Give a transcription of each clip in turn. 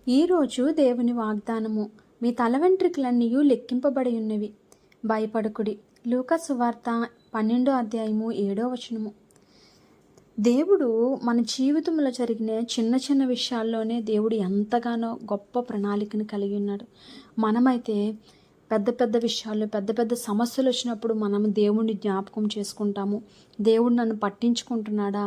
ఈరోజు దేవుని వాగ్దానము, మీ తల వెంట్రుకలన్నీ లెక్కింపబడి ఉన్నవి, భయపడకుడి. లూకా సువార్త 12:7. దేవుడు మన జీవితంలో జరిగిన చిన్న చిన్న విషయాల్లోనే దేవుడు ఎంతగానో గొప్ప ప్రణాళికను కలిగి ఉన్నాడు. మనమైతే పెద్ద పెద్ద విషయాలు, పెద్ద పెద్ద సమస్యలు వచ్చినప్పుడు మనం దేవుణ్ణి జ్ఞాపకం చేసుకుంటాము. దేవుడు నన్ను పట్టించుకుంటున్నాడా,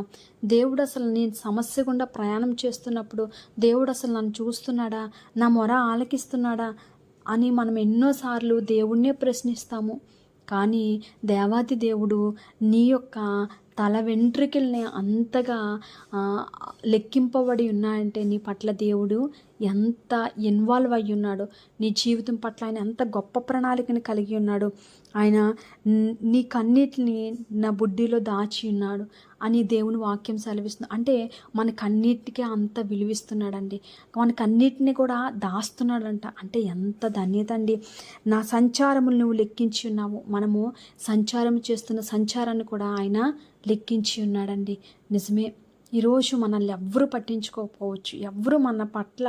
దేవుడు అసలు నేను సమస్య గుండా ప్రయాణం చేస్తున్నప్పుడు దేవుడు అసలు నన్ను చూస్తున్నాడా, నా మొర ఆలకిస్తున్నాడా అని మనం ఎన్నోసార్లు దేవుణ్ణే ప్రశ్నిస్తాము. కానీ దేవాది దేవుడు నీ యొక్క తల వెంట్రుకల్ని అంతగా లెక్కింపబడి ఉన్నాయంటే నీ పట్ల దేవుడు ఎంత ఇన్వాల్వ్ అయ్యి ఉన్నాడు, నీ జీవితం పట్ల ఆయన ఎంత గొప్ప ప్రణాళికను కలిగి ఉన్నాడు. ఆయన నీ కన్నిటిని నా బుడ్డిలో దాచి ఉన్నాడు అని దేవుని వాక్యం సెలవిస్తుంది. అంటే మన కన్నిటికే అంత విలువిస్తున్నాడండి, మన కన్నిటిని కూడా దాస్తున్నాడంట. అంటే ఎంత ధన్యత అండి. నా సంచారములు నువ్వు లెక్కించి ఉన్నావు. మనము సంచారం చేస్తున్న సంచారాన్ని కూడా ఆయన లెక్కించి ఉన్నాడండి. నిజమే, ఈరోజు మనల్ని ఎవ్వరూ పట్టించుకోకపోవచ్చు, ఎవ్వరూ మన పట్ల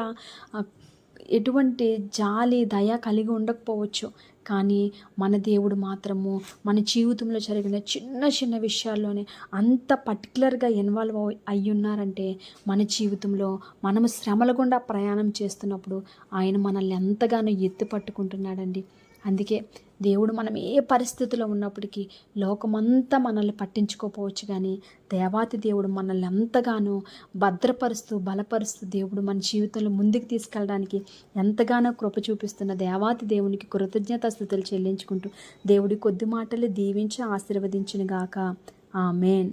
ఎటువంటి జాలి దయ కలిగి ఉండకపోవచ్చు. కానీ మన దేవుడు మాత్రము మన జీవితంలో జరిగిన చిన్న చిన్న విషయాల్లోనే అంత పర్టికులర్గా ఇన్వాల్వ్ అయ్యి ఉన్నారంటే మన జీవితంలో మనము శ్రమల గుండా ప్రయాణం చేస్తున్నప్పుడు ఆయన మనల్ని ఎంతగానో ఎత్తి పట్టుకుంటున్నాడండి. అందుకే దేవుడు మనం ఏ పరిస్థితిలో ఉన్నప్పటికీ లోకమంతా మనల్ని పట్టించుకోకపోవచ్చు, కానీ దేవాతి దేవుడు మనల్ని ఎంతగానో భద్రపరుస్తూ బలపరుస్తూ దేవుడు మన జీవితంలో ముందుకు తీసుకెళ్ళడానికి ఎంతగానో కృప చూపిస్తున్న దేవాతి దేవునికి కృతజ్ఞతాస్తుతులు చెల్లించుకుంటూ దేవుడి కొద్ది మాటలు దీవించి ఆశీర్వదించును గాక. ఆమేన్.